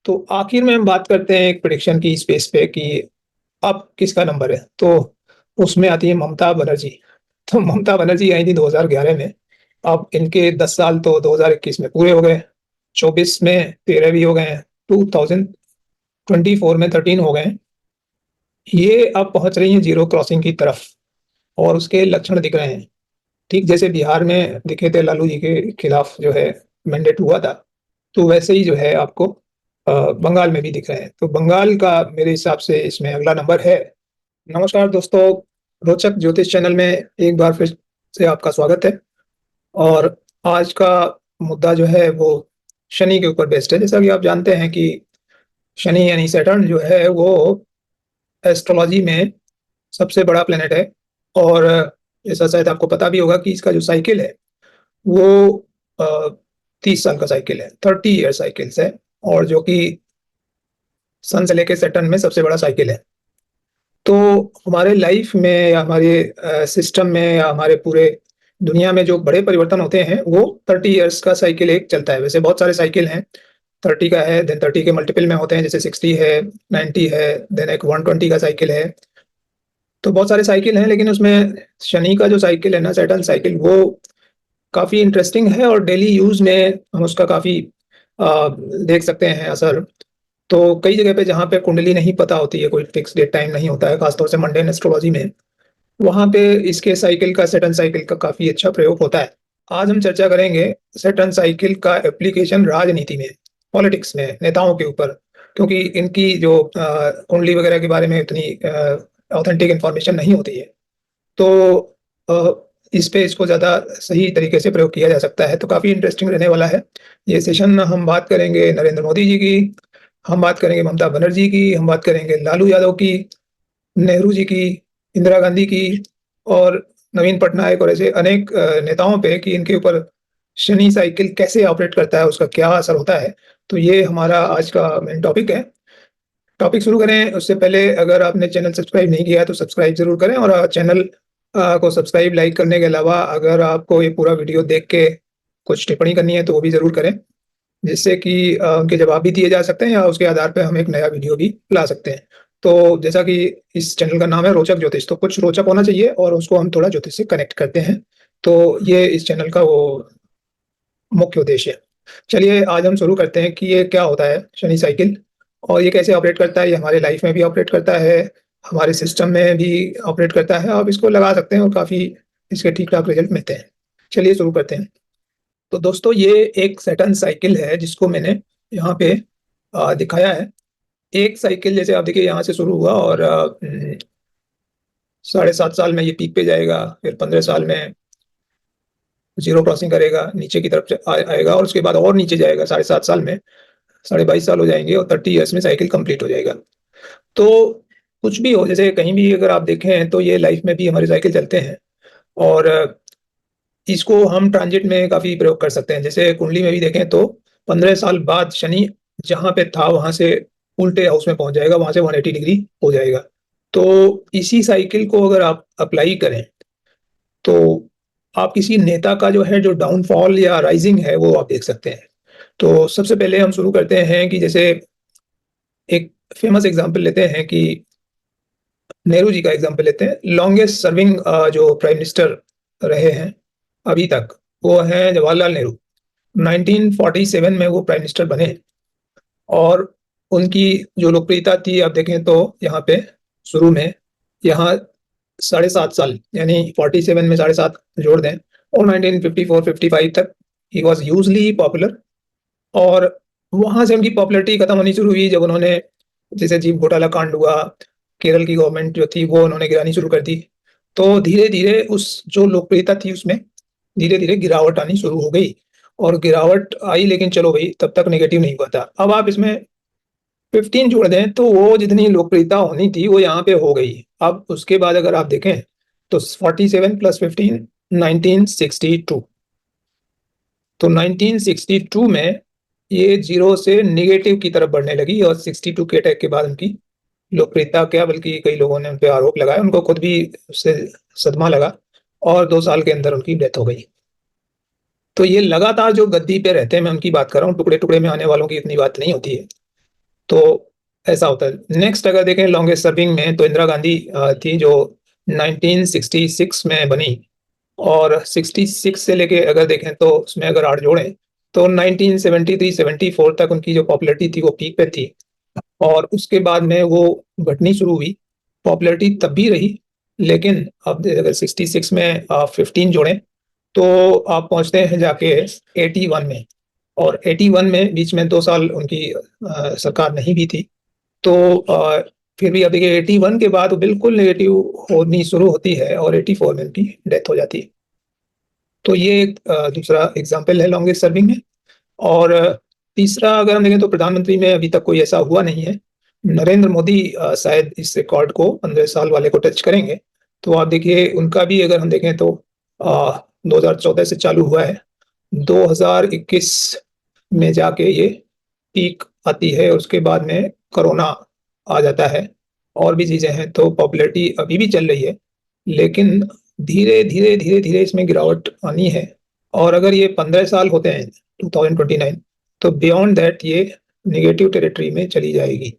तो आखिर में हम बात करते हैं एक प्रेडिक्शन की स्पेस पे कि अब किसका नंबर है। तो उसमें आती है ममता बनर्जी। तो ममता बनर्जी आई थी 2011 में। अब इनके 10 साल तो 2021 में पूरे हो गए, 24 में 13 भी हो गए हैं, 2024 में 13 हो गए हैं। ये अब पहुंच रही हैं जीरो क्रॉसिंग की तरफ और उसके लक्षण दिख रहे हैं। ठीक जैसे बिहार में दिखे थे लालू जी के खिलाफ जो है मैंडेट हुआ था, तो वैसे ही जो है आपको बंगाल में भी दिख रहे हैं। तो बंगाल का मेरे हिसाब से इसमें अगला नंबर है। नमस्कार दोस्तों, रोचक ज्योतिष चैनल में एक बार फिर से आपका स्वागत है। और आज का मुद्दा जो है वो शनि के ऊपर बेस्ड है। जैसा कि आप जानते हैं कि शनि यानी सैटर्न जो है वो एस्ट्रोलॉजी में सबसे बड़ा प्लेनेट है। और ऐसा शायद आपको पता भी होगा कि इसका जो साइकिल है वो 30 साल का साइकिल है, 30 ईयर साइकिल्स है। और जो कि सन से लेके सैटर्न में सबसे बड़ा साइकिल है। तो हमारे लाइफ में या हमारे सिस्टम में या हमारे पूरे दुनिया में जो बड़े परिवर्तन होते हैं वो 30 ईयर्स का साइकिल एक चलता है। वैसे बहुत सारे साइकिल हैं, 30 का है, देन 30 के मल्टीपल में होते हैं, जैसे 60 है, 90 है, देन एक 120 का साइकिल है। तो बहुत सारे साइकिल हैं, लेकिन उसमें शनि का जो साइकिल है ना, सैटर्न साइकिल, वो काफी इंटरेस्टिंग है और डेली यूज में हम उसका काफी देख सकते हैं असर। तो कई जगह पे जहाँ पे कुंडली नहीं पता होती है, कोई फिक्स डेट टाइम नहीं होता है, खासतौर से मंडेन एस्ट्रोलॉजी में, वहाँ पे इसके साइकिल का, सैटर्न साइकिल का काफी अच्छा प्रयोग होता है। आज हम चर्चा करेंगे सैटर्न साइकिल का एप्लीकेशन राजनीति में, पॉलिटिक्स में, नेताओं के ऊपर। क्योंकि इनकी जो कुंडली वगैरह के बारे में इतनी ऑथेंटिक इंफॉर्मेशन नहीं होती है, तो इस पे इसको ज़्यादा सही तरीके से प्रयोग किया जा सकता है। तो काफ़ी इंटरेस्टिंग रहने वाला है ये सेशन। हम बात करेंगे नरेंद्र मोदी जी की, हम बात करेंगे ममता बनर्जी की, हम बात करेंगे लालू यादव की, नेहरू जी की, इंदिरा गांधी की, और नवीन पटनायक, और ऐसे अनेक नेताओं पे कि इनके ऊपर शनि साइकिल कैसे ऑपरेट करता है, उसका क्या असर होता है। तो ये हमारा आज का मेन टॉपिक है। टॉपिक शुरू करें उससे पहले अगर आपने चैनल सब्सक्राइब नहीं किया है तो सब्सक्राइब जरूर करें। और चैनल को सब्सक्राइब, लाइक करने के अलावा अगर आपको ये पूरा वीडियो देख के कुछ टिप्पणी करनी है तो वो भी जरूर करें, जिससे कि उनके जवाब भी दिए जा सकते हैं या उसके आधार पर हम एक नया वीडियो भी ला सकते हैं। तो जैसा कि इस चैनल का नाम है रोचक ज्योतिष, तो कुछ रोचक होना चाहिए और उसको हम थोड़ा ज्योतिष से कनेक्ट करते हैं। तो ये इस चैनल का वो मुख्य उद्देश्य है। चलिए आज हम शुरू करते हैं कि ये क्या होता है शनि साइकिल, और ये कैसे ऑपरेट करता है। ये हमारे लाइफ में भी ऑपरेट करता है, हमारे सिस्टम में भी ऑपरेट करता है। आप इसको लगा सकते हैं और काफ़ी इसके ठीक ठाक रिजल्ट मिलते हैं। चलिए शुरू करते हैं। तो दोस्तों ये एक सैटर्न साइकिल है जिसको मैंने यहाँ पे दिखाया है। एक साइकिल जैसे आप देखिए यहाँ से शुरू हुआ और 7.5 साल में ये पीक पे जाएगा, फिर 15 साल में जीरो क्रॉसिंग करेगा, नीचे की तरफ आएगा, और उसके बाद और नीचे जाएगा 7.5 साल में, 22.5 साल हो जाएंगे, और 30 ईयर्स में साइकिल कंप्लीट हो जाएगा। तो कुछ भी हो, जैसे कहीं भी अगर आप देखें तो ये लाइफ में भी हमारे साइकिल चलते हैं और इसको हम ट्रांजिट में काफी प्रयोग कर सकते हैं। जैसे कुंडली में भी देखें तो 15 साल बाद शनि जहां पे था वहां से उल्टे हाउस में पहुंच जाएगा, वहां से 180 डिग्री हो जाएगा। तो इसी साइकिल को अगर आप अप्लाई करें तो आप किसी नेता का जो है, जो डाउनफॉल या राइजिंग है, वो आप देख सकते हैं। तो सबसे पहले हम शुरू करते हैं कि जैसे एक फेमस एग्जांपल लेते हैं कि नेहरू जी का एग्जांपल लेते हैं। लॉन्गेस्ट सर्विंग जो प्राइम मिनिस्टर रहे हैं अभी तक, वो हैं जवाहरलाल नेहरू। 1947 में वो प्राइम मिनिस्टर बने और उनकी जो लोकप्रियता थी आप देखें तो यहाँ पे शुरू में, यहाँ 7.5 साल यानी 47 में 7.5 जोड़ दें, और 1954-55 तक ही वॉज ह्यूजली पॉपुलर। और वहां से उनकी पॉपुलैरिटी खत्म होनी शुरू हुई जब उन्होंने, जैसे जीप घोटाला कांड हुआ, केरल की गवर्नमेंट जो थी वो उन्होंने गिरानी शुरू कर दी। तो धीरे धीरे उस जो लोकप्रियता थी उसमें धीरे धीरे गिरावट आनी शुरू हो गई। और गिरावट आई, लेकिन चलो भाई तब तक नेगेटिव नहीं हुआ था। अब आप इसमें 15 जोड़ दें तो वो जितनी लोकप्रियता होनी थी वो यहाँ पे हो गई। अब उसके बाद अगर आप देखें तो 47 + 15 1962। तो 1962 में ये जीरो से निगेटिव की तरफ बढ़ने लगी, और 62 के अटैक के बाद उनकी लोकप्रियता क्या, बल्कि कई लोगों ने उन पर आरोप लगाया, उनको खुद भी उससे सदमा लगा, और 2 साल के अंदर उनकी डेथ हो गई। तो ये लगातार जो गद्दी पे रहते हैं, मैं उनकी बात कर रहा हूँ, टुकड़े टुकड़े में आने वालों की इतनी बात नहीं होती है। तो ऐसा होता है। नेक्स्ट अगर देखें लॉन्गेस्ट सर्विंग में, तो इंदिरा गांधी थी जो 1966 में बनी, और 66 से लेके अगर देखें तो उसमें अगर 8 जोड़ें तो 1973-74 तक उनकी जो पॉपुलैरिटी थी वो पीक पे थी, और उसके बाद में वो घटनी शुरू हुई। पॉपुलैरिटी तब भी रही, लेकिन अब अगर 66 में 15 जोड़ें तो आप पहुंचते हैं जाके 81 में, और 81 में बीच में 2 साल उनकी सरकार नहीं भी थी। तो फिर भी अब देखिए 81 के बाद वो बिल्कुल नेगेटिव होनी शुरू होती है, और 84 में उनकी डेथ हो जाती है। तो ये एक दूसरा एग्जाम्पल है लॉन्गेस्ट सर्विंग में। और तीसरा अगर हम देखें तो प्रधानमंत्री में अभी तक कोई ऐसा हुआ नहीं है। नरेंद्र मोदी शायद इस रिकॉर्ड को 15 साल वाले को टच करेंगे। तो आप देखिए उनका भी अगर हम देखें तो 2014 से चालू हुआ है, 2021 में जाके ये पीक आती है, उसके बाद में कोरोना आ जाता है, और भी चीजें हैं। तो पॉपुलैरिटी अभी भी चल रही है, लेकिन धीरे धीरे धीरे धीरे इसमें गिरावट आनी है। और अगर ये 15 साल होते हैं 2029, तो बियॉन्ड दैट ये नेगेटिव टेरिटरी में चली जाएगी।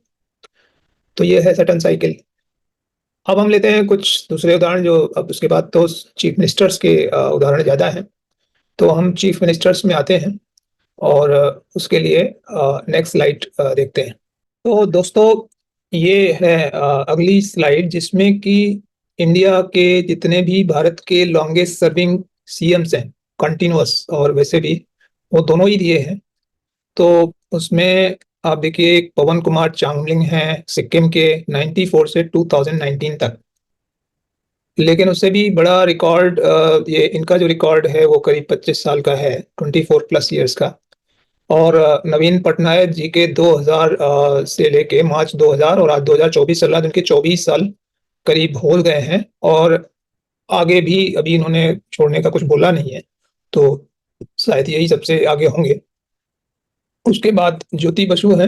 तो ये है सटन साइकिल। अब हम लेते हैं कुछ दूसरे उदाहरण, जो अब उसके बाद तो चीफ मिनिस्टर्स के उदाहरण ज़्यादा हैं। तो हम चीफ मिनिस्टर्स में आते हैं, और उसके लिए नेक्स्ट स्लाइड देखते हैं। तो दोस्तों ये है अगली स्लाइड, जिसमें कि इंडिया के जितने भी भारत के लॉन्गेस्ट सर्विंग सीएम्स हैं, कंटिन्यूअस और वैसे भी, वो दोनों ही दिए हैं। तो उसमें आप देखिए एक पवन कुमार चामलिंग हैं सिक्किम के 94 से 2019 तक। लेकिन उससे भी बड़ा रिकॉर्ड ये इनका जो रिकॉर्ड है वो करीब 25 साल का है, 24+ ईयर्स का। और नवीन पटनायक जी के 2000 से लेके मार्च 2000 और आज 2024 चल रहा है, जिनके 24 साल करीब हो गए हैं, और आगे भी अभी इन्होंने छोड़ने का कुछ बोला नहीं है, तो शायद यही सबसे आगे होंगे। उसके बाद ज्योति बसु है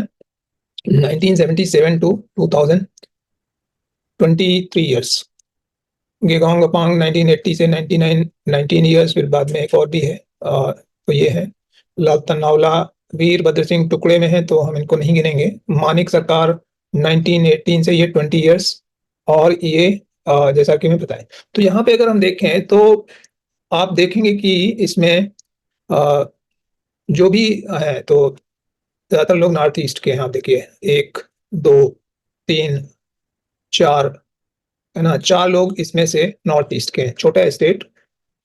1977 टू 2023 ईयर्स। गेगांग अपांग 1980 से 99 19 ईयर्स, फिर बाद में एक और भी है, तो ये है। लालतन नावला वीरभद्र सिंह टुकड़े में है, तो हम इनको नहीं गिनेंगे। मानिक सरकार 1918 से ये 20 ईयर्स, और ये जैसा कि मैं बताया। तो यहाँ पे अगर हम देखें तो आप देखेंगे कि इसमें जो भी है, तो ज्यादातर लोग नॉर्थ ईस्ट के हैं। आप देखिए 1 2 3 4, है ना, 4 लोग इसमें से नॉर्थ ईस्ट के हैं, छोटा स्टेट।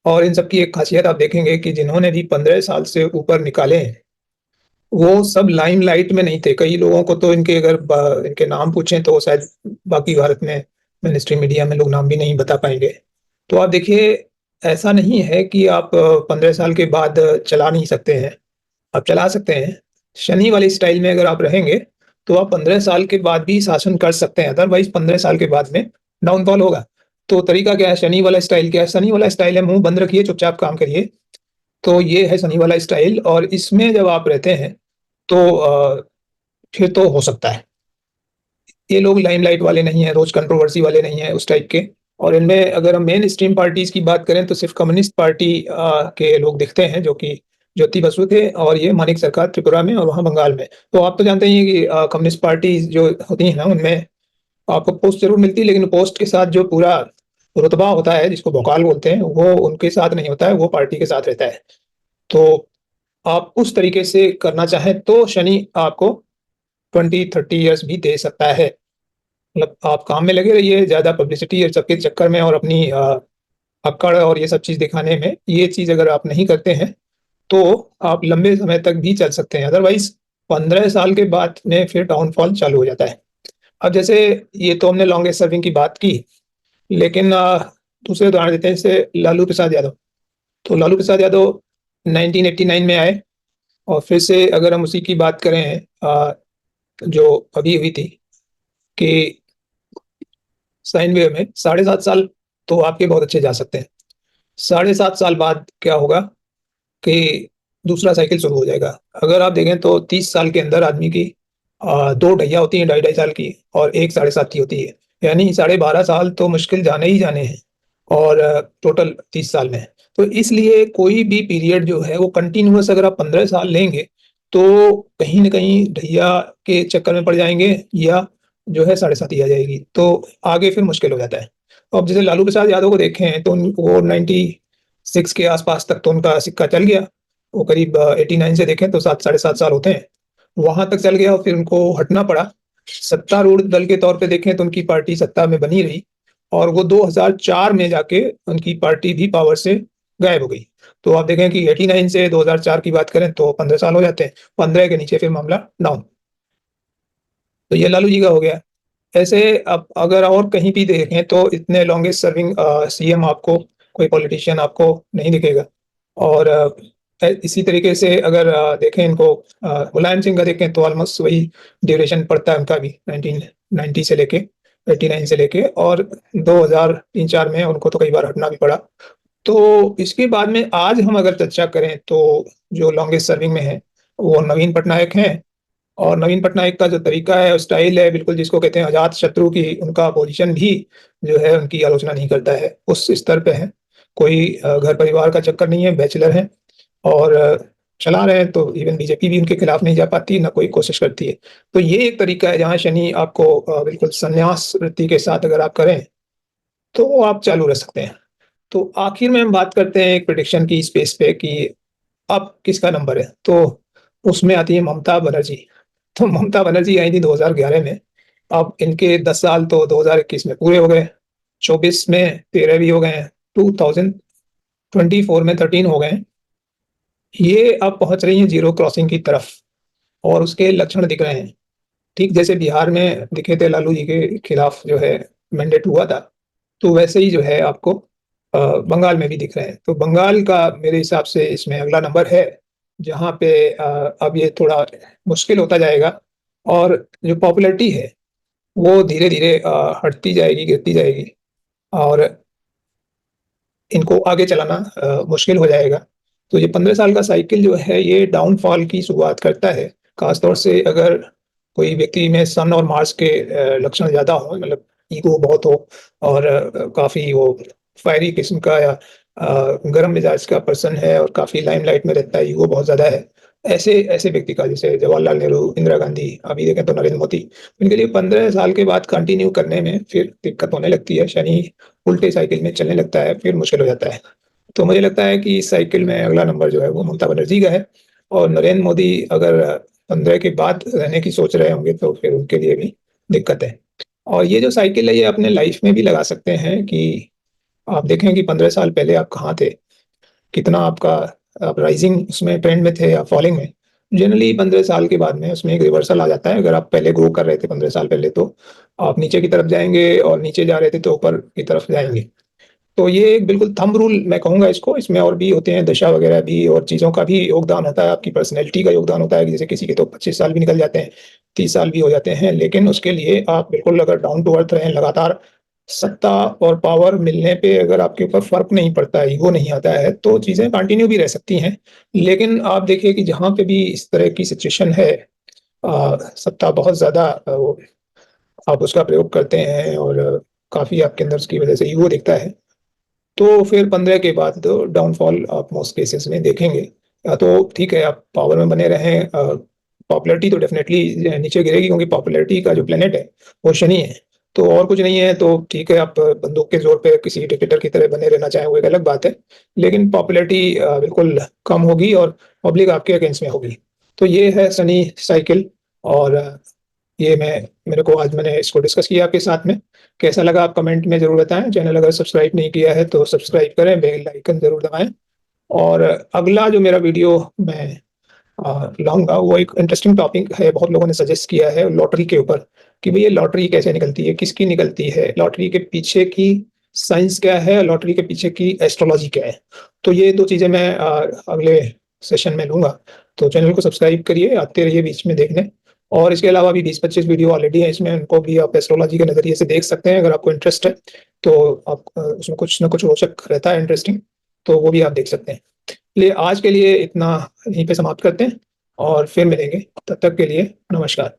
और इन सबकी एक खासियत आप देखेंगे कि जिन्होंने भी 15 साल से ऊपर निकाले हैं, वो सब लाइमलाइट में नहीं थे। कई लोगों को तो इनके अगर इनके नाम पूछें तो शायद बाकी भारत में मिनिस्ट्री मीडिया में लोग नाम भी नहीं बता पाएंगे। तो आप देखिए ऐसा नहीं है कि आप 15 साल के बाद चला नहीं सकते हैं, आप चला सकते हैं। शनि वाली स्टाइल में अगर आप रहेंगे तो आप 15 साल के बाद भी शासन कर सकते हैं, अदरवाइज 15 साल के बाद में डाउनफॉल होगा। तो तरीका क्या है, शनि वाला स्टाइल क्या है? शनि वाला स्टाइल है मुंह बंद रखिए, चुपचाप काम करिए। तो ये है शनि वाला स्टाइल, और इसमें जब आप रहते हैं तो फिर तो हो सकता है। ये लोग लाइमलाइट वाले नहीं है, रोज कंट्रोवर्सी वाले नहीं है उस टाइप के। और इनमें अगर हम मेन स्ट्रीम पार्टीज की बात करें तो सिर्फ कम्युनिस्ट पार्टी के लोग दिखते हैं, जो कि ज्योति बसु थे, और ये मानिक सरकार त्रिपुरा में और वहाँ बंगाल में। तो आप तो जानते ही हैं कि कम्युनिस्ट पार्टी जो होती है ना, उनमें आपको पोस्ट जरूर मिलती है, लेकिन पोस्ट के साथ जो पूरा रुतबा होता है, जिसको भोकाल बोलते हैं, वो उनके साथ नहीं होता है, वो पार्टी के साथ रहता है। तो आप उस तरीके से करना चाहें तो शनि आपको 20-30 ईयर्स भी दे सकता है। मतलब आप काम में लगे रहिए, ज्यादा पब्लिसिटी और सबके चक्कर में और अपनी अक्कड़ और ये सब चीज दिखाने में, ये चीज अगर आप नहीं करते हैं तो आप लंबे समय तक भी चल सकते हैं। अदरवाइज 15 साल के बाद में फिर डाउनफॉल चालू हो जाता है। अब जैसे ये तो हमने लॉन्गेस्ट सर्विंग की बात की, लेकिन दूसरे उदाहरण देते हैं, जैसे लालू प्रसाद यादव। तो लालू प्रसाद यादव 1989 में आए, और फिर से अगर हम उसी की बात करें जो अभी हुई थी कि साइन वेव में 7.5 साल, तो आपके बहुत अच्छे जा सकते हैं। 7.5 साल बाद क्या होगा कि दूसरा साइकिल शुरू हो जाएगा। अगर आप देखें तो 30 साल के अंदर आदमी की 2 ढैया होती हैं, 2.5-2.5 साल की, और एक 7.5 की होती है। यानी 12.5 साल तो मुश्किल जाने ही जाने हैं, और टोटल 30 साल में। तो इसलिए कोई भी पीरियड जो है वो कंटिन्यूअस अगर आप 15 साल लेंगे तो कहीं न कहीं ढैया के चक्कर में पड़ जाएँगे या जो है 7.5 ही आ जाएगी, तो आगे फिर मुश्किल हो जाता है। अब जैसे लालू प्रसाद यादव को देखें तो वो 96 के आस-पास तक तो उनका सिक्का चल गया। वो करीब 89 से देखें तो 7 साढ़े 7 साल होते हैं। वहाँ तक चल गया और फिर उनको हटना पड़ा। सत्तारूढ़ दल के तौर पे देखें तो उनकी पार्टी सत्ता में बनी रही और वो 2004 में जाके उनकी पार्टी भी पावर से गायब हो गई। तो आप देखें कि 89 से 2004 की बात करें तो 15 साल हो जाते हैं। 15 के नीचे फिर मामला डाउन। तो ये लालू जी का हो गया। ऐसे अब अगर और कहीं भी देखें तो इतने लॉन्गेस्ट सर्विंग सीएम आपको कोई पॉलिटिशियन आपको नहीं दिखेगा। और इसी तरीके से अगर देखें इनको मुलायम सिंह का देखें तो ऑलमोस्ट वही ड्यूरेशन पड़ता है उनका भी 1990 से लेके 89 से लेके और 2003-4 में उनको तो कई बार हटना भी पड़ा। तो इसके बाद में आज हम अगर चर्चा करें तो जो लॉन्गेस्ट सर्विंग में है, वो नवीन पटनायक हैं। और नवीन पटनायक का जो तरीका है, स्टाइल है, बिल्कुल जिसको कहते हैं अजात शत्रु की उनका अपोज़िशन भी जो है उनकी आलोचना नहीं करता है, उस स्तर पे है। कोई घर-परिवार का चक्कर नहीं है, बैचलर हैं और चला रहे हैं तो इवन बीजेपी भी उनके खिलाफ नहीं जा पाती, ना कोई कोशिश करती है। तो ये एक तरीका है जहाँ शनि आपको बिल्कुल संन्यास वृत्ति के साथ अगर आप करें, तो आप चालू रह सकते हैं। तो आखिर में हम बात करते हैं एक प्रेडिक्शन की स्पेस पे कि अब किसका नंबर है, तो उसमें आती है ममता बनर्जी। तो ममता बनर्जी आई थी 2011 में, अब इनके 10 साल तो 2021 में पूरे हो गए, 24 में 13 भी हो गए हैं, 2024 में 13 हो गए हैं। ये अब पहुँच रही हैं ज़ीरो क्रॉसिंग की तरफ और उसके लक्षण दिख रहे हैं। ठीक जैसे बिहार में दिखे थे लालू जी के खिलाफ जो है मैंडेट हुआ था, तो वैसे ही जो है आपको बंगाल में भी दिख रहे हैं। तो बंगाल का मेरे हिसाब से इसमें अगला नंबर है, जहाँ पे अब ये थोड़ा मुश्किल होता जाएगा और जो पॉपुलैरिटी है, वो धीरे-धीरे हटती जाएगी, गिरती जाएगी और इनको आगे चलाना मुश्किल हो जाएगा। तो ये 15 साल का साइकिल जो है ये डाउनफॉल की शुरुआत करता है। ख़ास तौर से अगर कोई व्यक्ति में सन और मार्स के लक्षण ज़्यादा हों मतलब ईगो बहुत हो और काफ़ी वो फायरी किस्म का या गरम मिजाज का पर्सन है और काफ़ी लाइमलाइट में रहता है, ईगो बहुत ज़्यादा है। ऐसे ऐसे व्यक्ति का जैसे जवाहरलाल नेहरू, इंदिरा गांधी, अभी देखें तो नरेंद्र मोदी, इनके लिए 15 साल के बाद कंटिन्यू करने में फिर दिक्कत होने लगती है। शनि उल्टे साइकिल में चलने लगता है, फिर मुश्किल हो जाता है। तो मुझे लगता है कि इस साइकिल में अगला नंबर जो है वो ममता बनर्जी का है और नरेंद्र मोदी अगर 15 के बाद रहने की सोच रहे होंगे तो फिर उनके लिए भी दिक्कत है। और ये जो साइकिल है ये अपने लाइफ में भी लगा सकते हैं कि आप देखें कि 15 साल पहले आप कहाँ थे, कितना आपका आप राइजिंग उसमें ट्रेंड में थे या फॉलिंग में। जनरली 15 साल के बाद में उसमें एक रिवर्सल आ जाता है। अगर आप पहले ग्रो कर रहे थे 15 साल पहले तो आप नीचे की तरफ जाएँगे और नीचे जा रहे थे तो ऊपर की तरफ जाएँगे। तो ये एक बिल्कुल थंब रूल मैं कहूँगा इसको, इसमें और भी होते हैं, दशा वगैरह भी और चीज़ों का भी योगदान होता है, आपकी पर्सनैलिटी का योगदान होता है कि जैसे किसी के तो 25 साल भी निकल जाते हैं, 30 साल भी हो जाते हैं, लेकिन उसके लिए आप बिल्कुल अगर डाउन टू अर्थ रहें, लगातार सत्ता और पावर मिलने पे अगर आपके ऊपर फ़र्क नहीं पड़ता है, ईगो नहीं आता है, तो चीज़ें कंटिन्यू भी रह सकती हैं। लेकिन आप देखिए कि जहाँ पे भी इस तरह की सिचुएशन है सत्ता बहुत ज़्यादा वो आप उसका प्रयोग करते हैं और काफ़ी आपके अंदर उसकी वजह से ईगो दिखता है। तो फिर 15 के बाद तो डाउनफॉल आप मोस्ट केसेस में देखेंगे। या तो ठीक है आप पावर में बने रहें पॉपुलैरिटी तो डेफ़िनेटली नीचे गिरेगी क्योंकि पॉपुलैरिटी का जो प्लैनेट है, वो शनि है। तो और कुछ नहीं है तो ठीक है आप बंदूक के ज़ोर पे किसी डिक्टेटर की तरह बने रहना चाहें वो एक अलग बात है। लेकिन पॉपुलैरिटी बिल्कुल कम होगी और पब्लिक आपके अगेंस्ट में होगी। तो ये है शनि साइकिल और ये मेरे को आज मैंने इसको डिस्कस किया आपके साथ में। कैसा लगा आप कमेंट में ज़रूर बताएँ। चैनल अगर सब्सक्राइब नहीं किया है तो सब्सक्राइब करें, बेल आइकन ज़रूर दबाएँ। और अगला जो मेरा वीडियो मैं लाऊँगा वो एक इंटरेस्टिंग टॉपिक है, बहुत लोगों ने सजेस्ट किया है लॉटरी के ऊपर कि भई ये लॉटरी कैसे निकलती है, किसकी निकलती है, लॉटरी के पीछे की साइंस क्या है, लॉटरी के पीछे की एस्ट्रोलॉजी क्या है। तो ये 2 चीज़ें मैं अगले सेशन में लूँगा। तो चैनल को सब्सक्राइब करिए, आते रहिए बीच में देखने। और इसके अलावा भी 20-25 वीडियो ऑलरेडी हैं इसमें, उनको भी आप एस्ट्रोलॉजी के नज़रिए से देख सकते हैं अगर आपको इंटरेस्ट है। तो आप उसमें कुछ न कुछ रोचक रहता है इंटरेस्टिंग, तो वो भी आप देख सकते हैं। चलिए आज के लिए इतना यहीं पे समाप्त करते हैं और फिर मिलेंगे। तब तक के लिए नमस्कार।